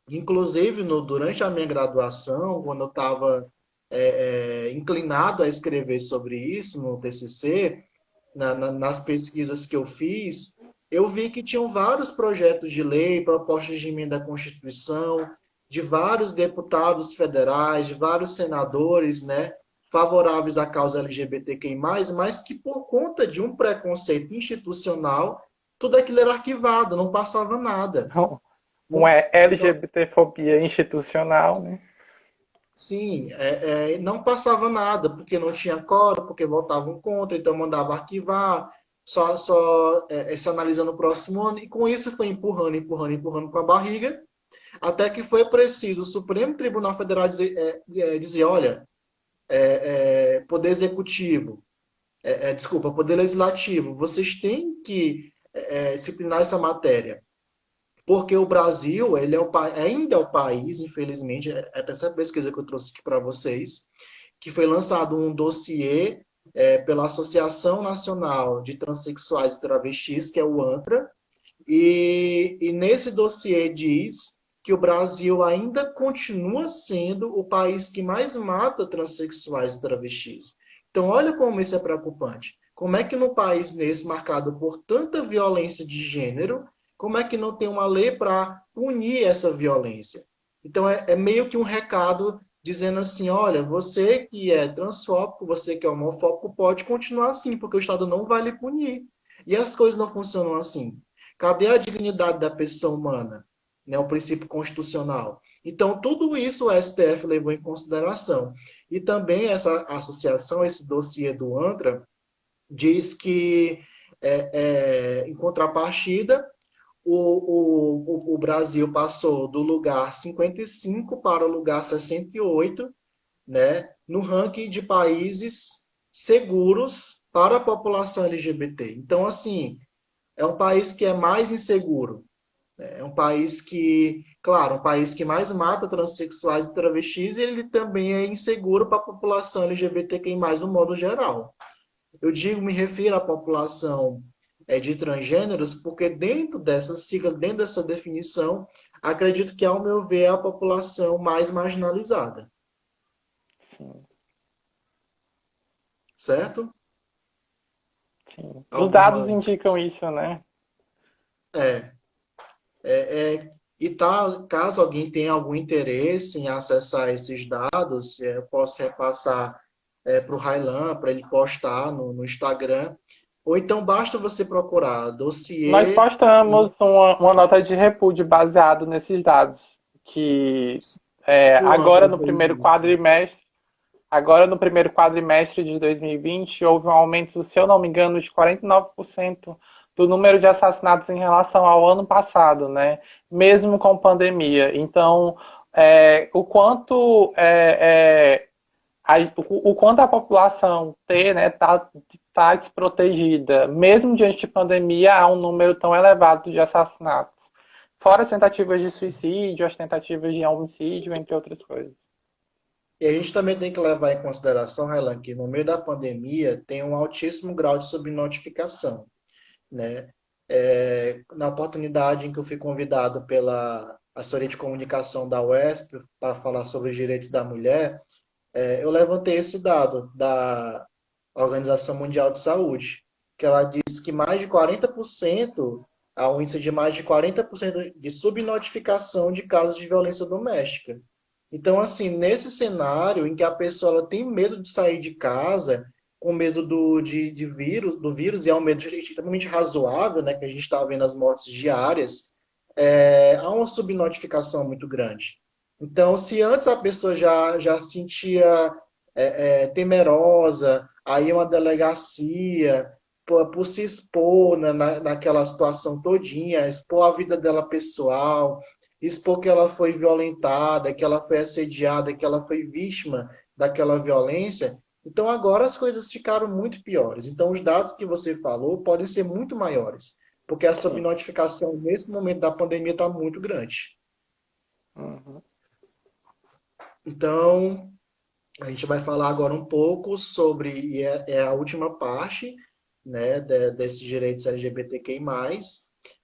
inclusive, durante a minha graduação, quando eu estava inclinado a escrever sobre isso no TCC, nas pesquisas que eu fiz, eu vi que tinham vários projetos de lei, propostas de emenda à Constituição, de vários deputados federais, de vários senadores, né, favoráveis à causa LGBTQI+, mas que por conta de um preconceito institucional, tudo aquilo era arquivado, não passava nada. Uma Não, não, LGBTfobia institucional, né? sim, não passava nada, porque não tinha quórum, porque votavam contra, então mandava arquivar, só se analisa no próximo ano, e com isso foi empurrando, empurrando, empurrando com a barriga, até que foi preciso o Supremo Tribunal Federal dizer olha, Poder Executivo, desculpa, Poder Legislativo, vocês têm que disciplinar essa matéria. Porque o Brasil, ele ainda é o país, infelizmente, até essa pesquisa que eu trouxe aqui para vocês, que foi lançado um dossiê pela Associação Nacional de Transsexuais e Travestis, que é o ANTRA, e nesse dossiê diz que o Brasil ainda continua sendo o país que mais mata transexuais e travestis. Então, olha como isso é preocupante. Como é que no país nesse marcado por tanta violência de gênero, como é que não tem uma lei para punir essa violência? Então, é meio que um recado dizendo assim, olha, você que é transfóbico, você que é homofóbico, pode continuar assim, porque o Estado não vai lhe punir. E as coisas não funcionam assim. Cadê a dignidade da pessoa humana? Né, o princípio constitucional. Então, tudo isso o STF levou em consideração. E também essa associação, esse dossiê do ANTRA, diz que, em contrapartida, o Brasil passou do lugar 55 para o lugar 68, né, no ranking de países seguros para a população LGBT. Então, assim, é um país que é mais inseguro. É um país que, claro, um país que mais mata transexuais e travestis, e ele também é inseguro para a população LGBTQI+, no modo geral. Eu digo, me refiro à população de transgêneros, porque dentro dessa sigla, dentro dessa definição, acredito que, ao meu ver, é a população mais marginalizada, Sim, certo? sim. Os dados Alguma. indicam isso, né? É, e caso alguém tenha algum interesse em acessar esses dados, eu posso repassar para o Railan, para ele postar no Instagram. Ou então basta você procurar Nós dossiê. postamos uma nota de repúdio baseado nesses dados, que O agora ANTRA no fez primeiro isso. quadrimestre, Agora, no primeiro quadrimestre de 2020, houve um aumento, se eu não me engano, de 49% do número de assassinatos em relação ao ano passado, né? Mesmo com pandemia. Então, o quanto o quanto a população tá desprotegida, mesmo diante de pandemia, há um número tão elevado de assassinatos. Fora as tentativas de suicídio, as tentativas de homicídio, entre outras coisas. E a gente também tem que levar em consideração, Railan, que no meio da pandemia tem um altíssimo grau de subnotificação, né? Na oportunidade em que eu fui convidado pela assessoria de comunicação da UESP para falar sobre os direitos da mulher, eu levantei esse dado da Organização Mundial de Saúde, que ela diz que mais de 40%, há um índice de mais de 40% de subnotificação de casos de violência doméstica. Então, assim, nesse cenário em que a pessoa ela tem medo de sair de casa, com medo do vírus, e é um medo extremamente razoável, né, que a gente está vendo as mortes diárias, há uma subnotificação muito grande. Então, se antes a pessoa já sentia temerosa, aí uma delegacia, por se expor naquela situação todinha, expor a vida dela pessoal, expor que ela foi violentada, que ela foi assediada, que ela foi vítima daquela violência. Então agora as coisas ficaram muito piores. Então os dados que você falou podem ser muito maiores, porque a Sim. subnotificação nesse momento da pandemia está muito grande. Uhum. Então a gente vai falar agora um pouco sobre, é a última parte, né, desses direitos LGBTQI+,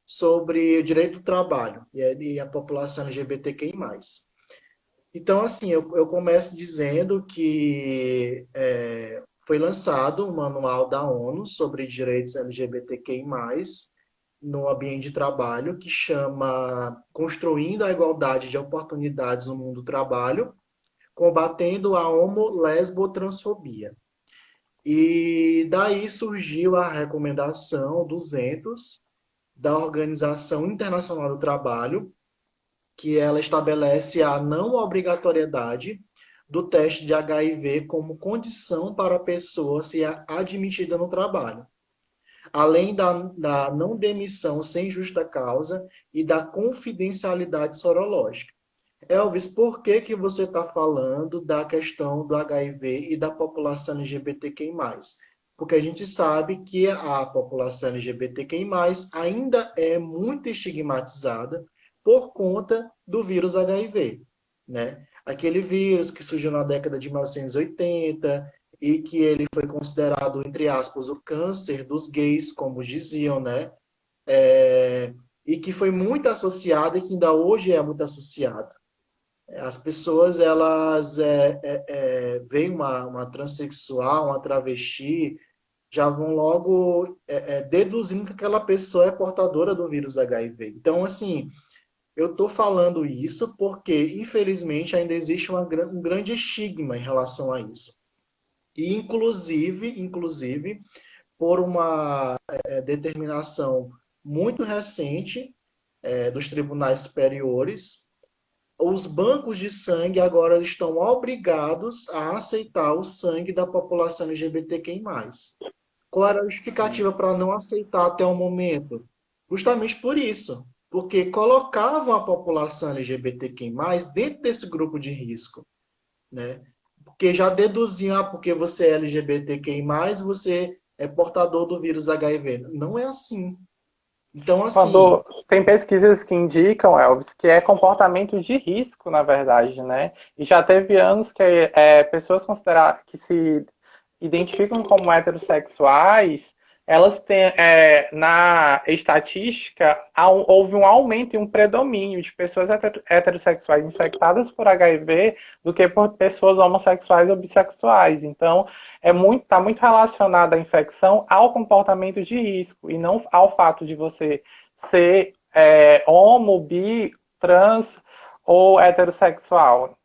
sobre o direito do trabalho e a população LGBTQI+. Então, assim, eu começo dizendo que foi lançado um manual da ONU sobre direitos LGBTQI+, no ambiente de trabalho, que chama Construindo a Igualdade de Oportunidades no Mundo do Trabalho, combatendo a homo-lesbo-transfobia. E daí surgiu a recomendação 200 da Organização Internacional do Trabalho, que ela estabelece a não obrigatoriedade do teste de HIV como condição para a pessoa ser admitida no trabalho, além da não demissão sem justa causa e da confidencialidade sorológica. Elvis, por que que você está falando da questão do HIV e da população LGBTQI+? Porque a gente sabe que a população LGBTQI+, ainda é muito estigmatizada por conta do vírus HIV, né? Aquele vírus que surgiu na década de 1980 e que ele foi considerado, entre aspas, o câncer dos gays, como diziam, né? E que foi muito associado e que ainda hoje é muito associado. As pessoas, elas veem uma transexual, uma travesti, já vão logo deduzindo que aquela pessoa é portadora do vírus HIV. Então, assim, eu estou falando isso porque, infelizmente, ainda existe um grande estigma em relação a isso. E, inclusive por uma determinação muito recente dos tribunais superiores, os bancos de sangue agora estão obrigados a aceitar o sangue da população LGBTQI+. Qual era a justificativa para não aceitar até o momento? Justamente por isso, porque colocavam a população LGBTQI+, dentro desse grupo de risco, né? Porque já deduziam, porque você é LGBTQI+, você é portador do vírus HIV. Não é assim. Então, assim, Quando tem pesquisas que indicam, Elvis, que é comportamento de risco, na verdade, né? E já teve anos que pessoas que se identificam como heterossexuais, elas têm, na estatística, houve um aumento e um predomínio de pessoas heterossexuais infectadas por HIV do que por pessoas homossexuais ou bissexuais. Então, está muito relacionada a infecção ao comportamento de risco e não ao fato de você ser homo, bi, trans ou heterossexual.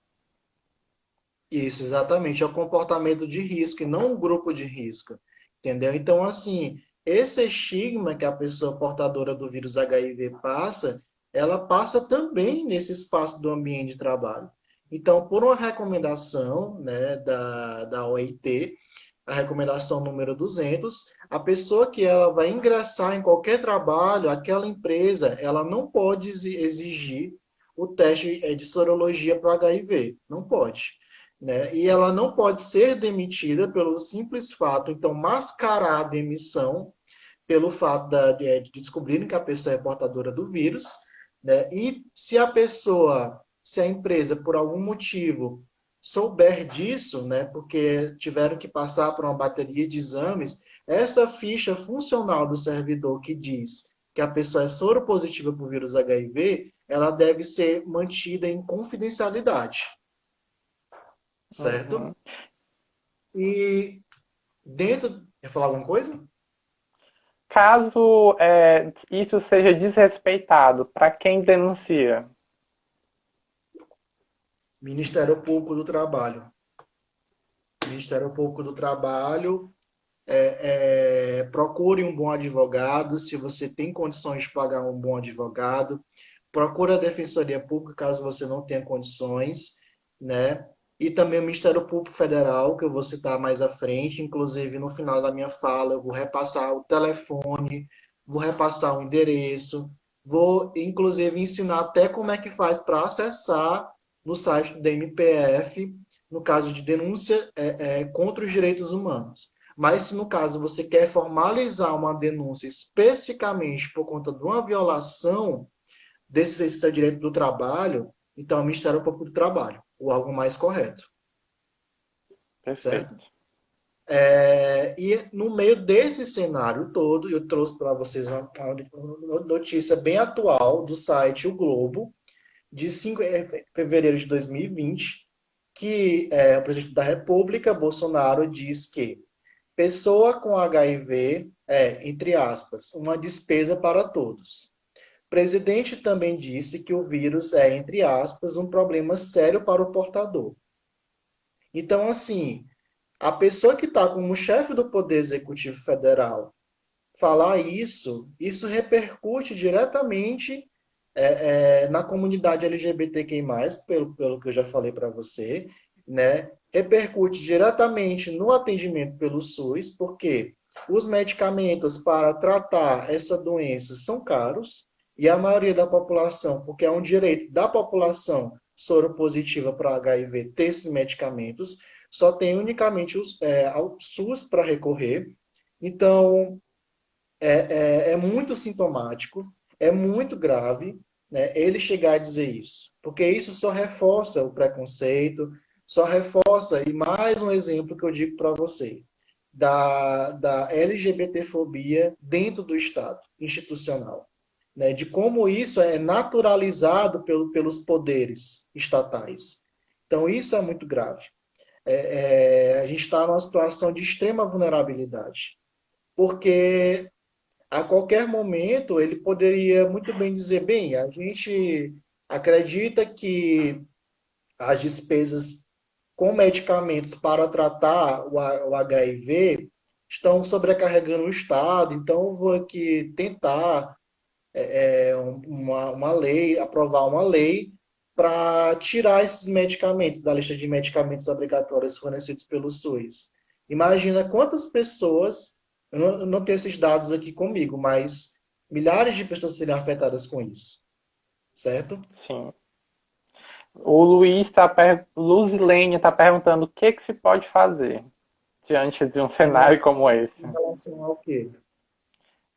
isso, exatamente, é o comportamento de risco e não um grupo de risco, entendeu? Então, assim, esse estigma que a pessoa portadora do vírus HIV passa, ela passa também nesse espaço do ambiente de trabalho. Então, por uma recomendação, né, da OIT, a recomendação número 200, a pessoa que ela vai ingressar em qualquer trabalho, aquela empresa, ela não pode exigir o teste de sorologia para HIV, não pode. Né? E ela não pode ser demitida pelo simples fato, então, mascarar a demissão pelo fato de descobrirem que a pessoa é portadora do vírus, né? E se a empresa, por algum motivo, souber disso, né, porque tiveram que passar por uma bateria de exames, essa ficha funcional do servidor que diz que a pessoa é soropositiva para o vírus HIV, ela deve ser mantida em confidencialidade, certo? Uhum. E dentro... Quer falar alguma coisa? Caso isso seja desrespeitado, para quem denuncia? Ministério Público do Trabalho. Ministério Público do Trabalho, procure um bom advogado, se você tem condições de pagar um bom advogado, procure a Defensoria Pública caso você não tenha condições, né? E também o Ministério Público Federal, que eu vou citar mais à frente, inclusive no final da minha fala, eu vou repassar o telefone, vou repassar o endereço, vou inclusive ensinar até como é que faz para acessar no site do DMPF, no caso de denúncia contra os direitos humanos. Mas se no caso você quer formalizar uma denúncia especificamente por conta de uma violação desse seu direito do trabalho, então é o Ministério Público do Trabalho, o órgão mais correto, certo? Perfeito. E no meio desse cenário todo, eu trouxe para vocês uma notícia bem atual do site O Globo, de 5 de fevereiro de 2020, que o presidente da República, Bolsonaro, diz que pessoa com HIV é, entre aspas, uma despesa para todos. O presidente também disse que o vírus é, entre aspas, um problema sério para o portador. Então, assim, a pessoa que está como chefe do Poder Executivo Federal falar isso repercute diretamente na comunidade LGBTQI+, pelo que eu já falei para você, né? Repercute diretamente no atendimento pelo SUS, porque os medicamentos para tratar essa doença são caros e a maioria da população, porque é um direito da população soropositiva para HIV ter esses medicamentos, só tem unicamente ao SUS para recorrer. Então, é muito sintomático, é muito grave, né, ele chegar a dizer isso, porque isso só reforça o preconceito, só reforça, e mais um exemplo que eu digo para você, da LGBTfobia dentro do Estado institucional, né, de como isso é naturalizado pelos poderes estatais. Então, isso é muito grave. A gente está numa situação de extrema vulnerabilidade, porque a qualquer momento ele poderia muito bem dizer, bem, a gente acredita que as despesas com medicamentos para tratar o HIV estão sobrecarregando o Estado, então eu vou aqui tentar uma lei, aprovar uma lei para tirar esses medicamentos da lista de medicamentos obrigatórios fornecidos pelo SUS. Imagina quantas pessoas, eu não tenho esses dados aqui comigo, mas milhares de pessoas seriam afetadas com isso, certo? Sim. O Luzilene está perguntando o que se pode fazer diante de um Em cenário relação, como esse. em relação ao quê?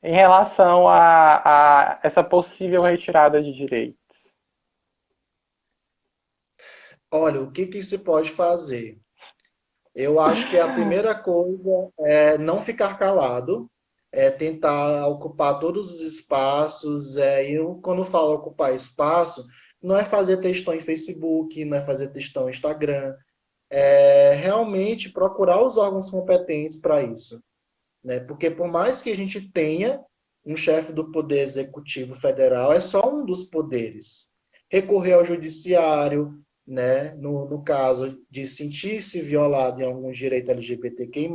Em relação a essa possível retirada de direitos. Olha, o que se pode fazer? Eu acho que a primeira coisa é não ficar calado, é tentar ocupar todos os espaços. Quando eu falo ocupar espaço, não é fazer textão em Facebook, não é fazer textão no Instagram, é realmente procurar os órgãos competentes para isso, né? Porque por mais que a gente tenha um chefe do Poder Executivo Federal, é só um dos poderes. Recorrer ao judiciário, né? No caso de sentir-se violado em algum direito LGBTQI+,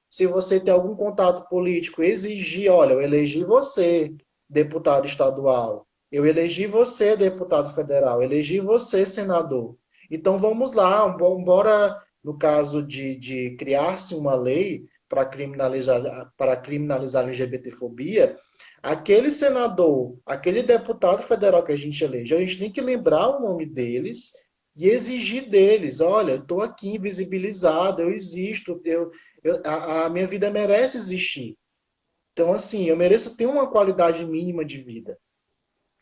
se você tem algum contato político, exigir, olha, eu elegi você, deputado estadual, eu elegi você, deputado federal, eu elegi você, senador. Então vamos lá, embora no caso de criar-se uma lei para criminalizar a LGBTfobia, aquele senador, aquele deputado federal que a gente elege, a gente tem que lembrar o nome deles e exigir deles, olha, estou aqui invisibilizado, eu existo, a minha vida merece existir. Então, assim, eu mereço ter uma qualidade mínima de vida.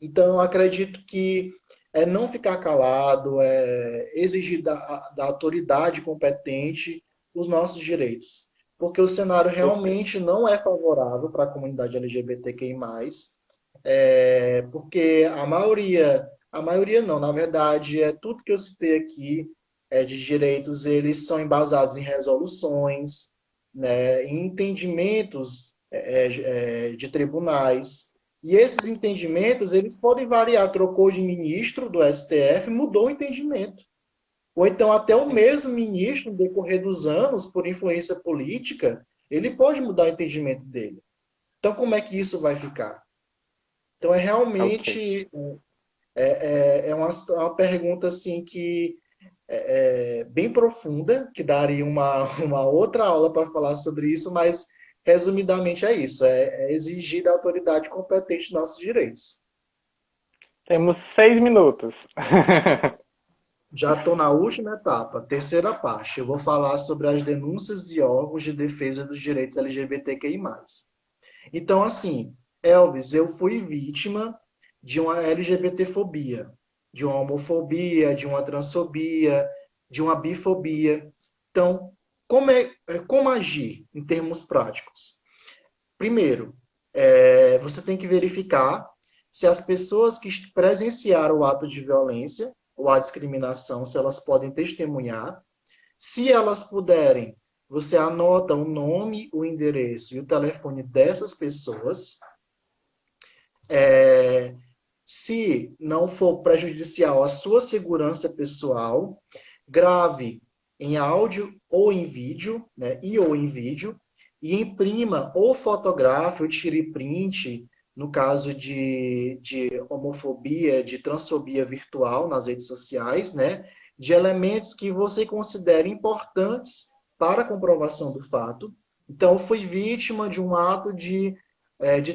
Então, eu acredito que é não ficar calado, é exigir da autoridade competente os nossos direitos. Porque o cenário Perfeito. realmente não é favorável para a comunidade LGBTQI+, porque a maioria não, na verdade, tudo que eu citei aqui de direitos, eles são embasados em resoluções, né, em entendimentos de tribunais, e esses entendimentos, eles podem variar. Trocou de ministro do STF, mudou o entendimento. Ou então até o Sim. mesmo ministro, no decorrer dos anos, por influência política, ele pode mudar o entendimento dele. Então, como é que isso vai ficar? Então, é Ok. realmente uma pergunta assim que bem profunda, que daria uma outra aula para falar sobre isso, mas resumidamente é isso: é exigir da autoridade competente nossos direitos. Temos 6 minutos. Já estou na última etapa, terceira parte. Eu vou falar sobre as denúncias e órgãos de defesa dos direitos LGBTQI+. Então, assim, Elvis, eu fui vítima de uma LGBTfobia, de uma homofobia, de uma transfobia, de uma bifobia. Então, como agir em termos práticos? Primeiro, você tem que verificar se as pessoas que presenciaram o ato de violência ou a discriminação, se elas podem testemunhar. Se elas puderem, você anota o nome, o endereço e o telefone dessas pessoas. Se não for prejudicial à sua segurança pessoal, grave em áudio ou em vídeo, né, ou em vídeo, e imprima ou fotografe ou tire print, no caso de homofobia, de transfobia virtual nas redes sociais, né, de elementos que você considere importantes para a comprovação do fato. Então, eu fui vítima de um ato de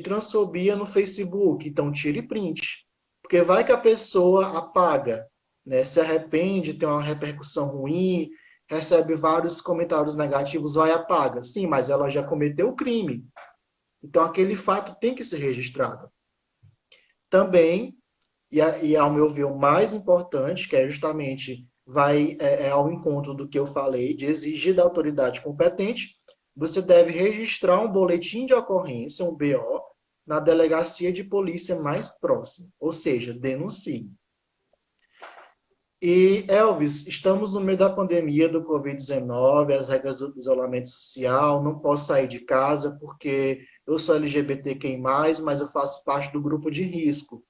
transfobia no Facebook, então tire print. Porque vai que a pessoa apaga, né, se arrepende, tem uma repercussão ruim, recebe vários comentários negativos, vai e apaga. Sim, mas ela já cometeu o crime. Então aquele fato tem que ser registrado. Também, e ao meu ver o mais importante, que é justamente ao encontro do que eu falei, de exigir da autoridade competente, você deve registrar um boletim de ocorrência, um BO, na delegacia de polícia mais próxima, ou seja, denuncie. E, Elvis, estamos no meio da pandemia do Covid-19, as regras do isolamento social, não posso sair de casa porque eu sou LGBTQI+, mas eu faço parte do grupo de risco.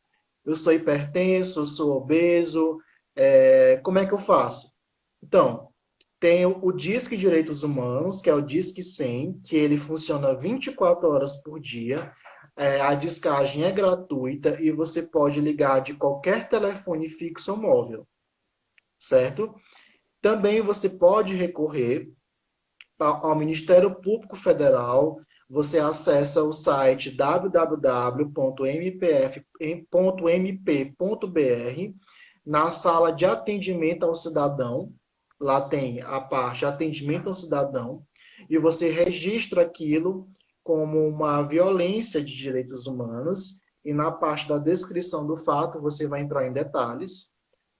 Eu sou hipertenso, eu sou obeso, como é que eu faço? Então, tem o Disque Direitos Humanos, que é o Disque 100, que ele funciona 24 horas por dia. A descagem é gratuita e você pode ligar de qualquer telefone fixo ou móvel, certo? Também você pode recorrer ao Ministério Público Federal. Você acessa o site www.mpf.mp.br. Na sala de atendimento ao cidadão, lá tem a parte atendimento ao cidadão, e você registra aquilo como uma violência de direitos humanos, e na parte da descrição do fato você vai entrar em detalhes.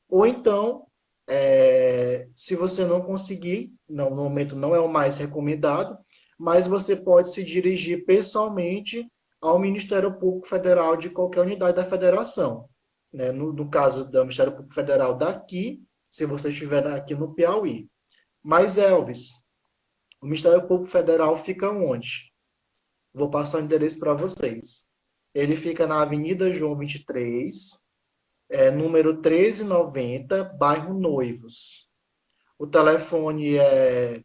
Ou então, se você não conseguir, não, no momento não é o mais recomendado, mas você pode se dirigir pessoalmente ao Ministério Público Federal de qualquer unidade da federação. Né? No caso do Ministério Público Federal daqui, se você estiver aqui no Piauí. Mas, Elvis, o Ministério Público Federal fica onde? Vou passar o endereço para vocês. Ele fica na Avenida João 23, número 1390, bairro Noivos. O telefone é.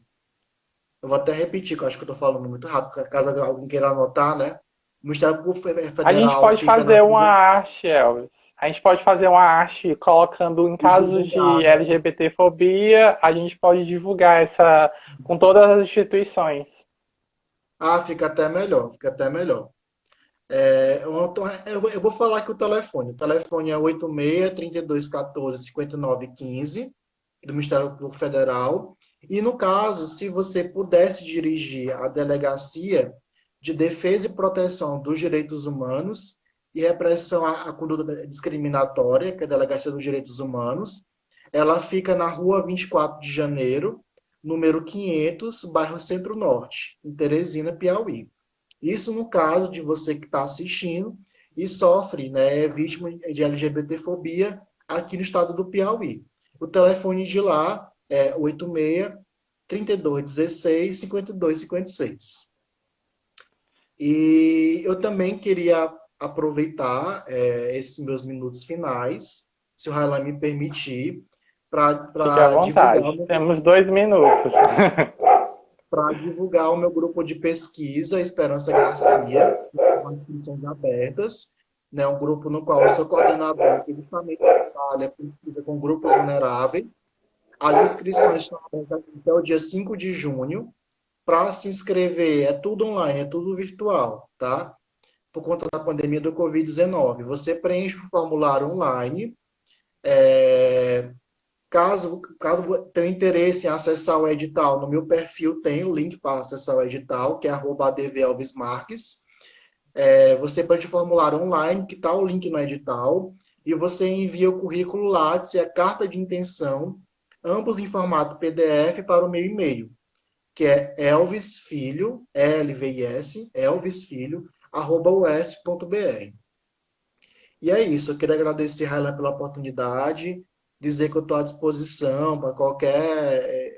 Eu vou até repetir, que eu acho que eu estou falando muito rápido, caso alguém queira anotar, né? O Ministério Público A gente Federal pode fica na fazer uma Avenida. arte, Elvis. A gente pode fazer uma arte colocando em E casos de divulgar, né? LGBTfobia, a gente pode divulgar essa com todas as instituições. Ah, fica até melhor, fica até melhor. Eu vou falar aqui o telefone. O telefone é 86-3214-5915, do Ministério Público Federal. E, no caso, se você pudesse dirigir à Delegacia de Defesa e Proteção dos Direitos Humanos e Repressão à Conduta Discriminatória, que é a Delegacia dos Direitos Humanos, ela fica na rua 24 de janeiro, número 500, bairro Centro-Norte, em Teresina, Piauí. Isso no caso de você que está assistindo e sofre, né, é vítima de LGBTfobia aqui no estado do Piauí. O telefone de lá é 86 3216 5256. E eu também queria aproveitar esses meus minutos finais, se o Railan me permitir, Fique à para divulgar vontade. Temos 2 minutos. o meu grupo de pesquisa, Esperança Garcia, com inscrições abertas, né, um grupo no qual eu sou coordenador, que justamente trabalha pesquisa com grupos vulneráveis. As inscrições estão abertas até o dia 5 de junho. Para se inscrever, é tudo online, é tudo virtual, tá? Por conta da pandemia do Covid-19. Você preenche o formulário online. Caso tenha interesse em acessar o edital, no meu perfil tem o link para acessar o edital, que é @advalvesmarques. Você pode formular online, que está o link no edital, e você envia o currículo Lattes e a carta de intenção, ambos em formato PDF, para o meu e-mail, que é elvisfilho, Elvis, elvisfilho, @us.br. E é isso, eu queria agradecer, Railan, pela oportunidade, dizer que eu estou à disposição para qualquer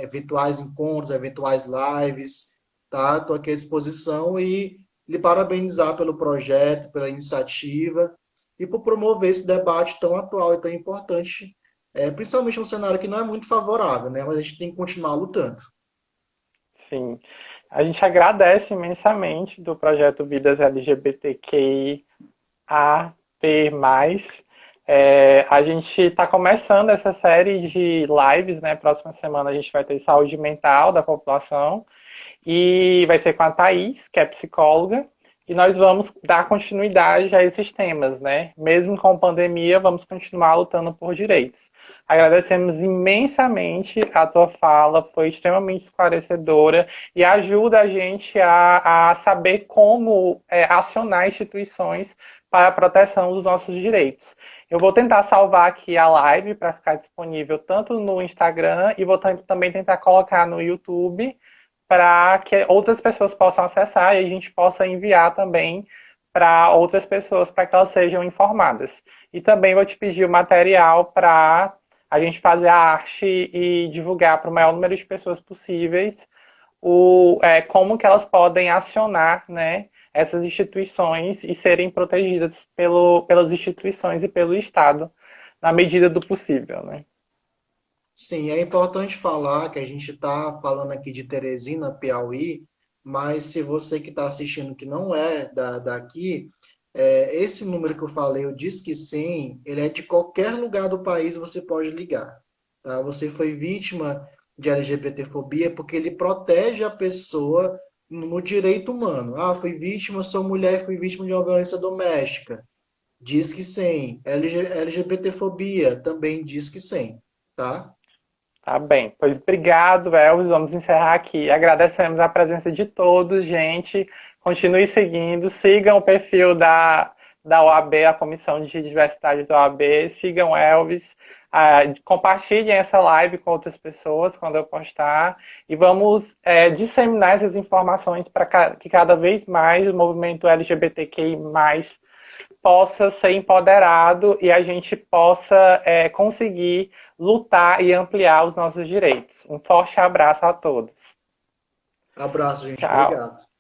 eventuais encontros, eventuais lives, tá? Estou aqui à disposição e lhe parabenizar pelo projeto, pela iniciativa e por promover esse debate tão atual e tão importante, principalmente num cenário que não é muito favorável, né? Mas a gente tem que continuar lutando. Sim. A gente agradece imensamente do projeto Vidas LGBTQIA+. A gente está começando essa série de lives, né? Próxima semana a gente vai ter saúde mental da população e vai ser com a Thaís, que é psicóloga, e nós vamos dar continuidade a esses temas, né? Mesmo com pandemia, vamos continuar lutando por direitos. Agradecemos imensamente a tua fala, foi extremamente esclarecedora e ajuda a gente a saber como acionar instituições para a proteção dos nossos direitos. Eu vou tentar salvar aqui a live para ficar disponível tanto no Instagram e vou também tentar colocar no YouTube para que outras pessoas possam acessar e a gente possa enviar também para outras pessoas para que elas sejam informadas. E também vou te pedir o material para a gente fazer a arte e divulgar para o maior número de pessoas possíveis como que elas podem acionar, né, essas instituições e serem protegidas pelas instituições e pelo Estado na medida do possível, né? Sim, é importante falar que a gente está falando aqui de Teresina, Piauí, mas se você que está assistindo que não é daqui, esse número que eu falei, o Disque 100, ele é de qualquer lugar do país, você pode ligar. Tá? Você foi vítima de LGBTfobia porque ele protege a pessoa no direito humano. Ah, fui vítima, sou mulher, fui vítima de uma violência doméstica. Disque 100. LGBTfobia, também Disque 100. Tá? Tá bem. Pois obrigado, Elvis. Vamos encerrar aqui. Agradecemos a presença de todos, gente. Continue seguindo, sigam o perfil da OAB, a Comissão de Diversidade da OAB, sigam Elvis, compartilhem essa live com outras pessoas quando eu postar e vamos disseminar essas informações para que cada vez mais o movimento LGBTQI+, possa ser empoderado e a gente possa conseguir lutar e ampliar os nossos direitos. Um forte abraço a todos. Abraço, gente. Tchau. Obrigado.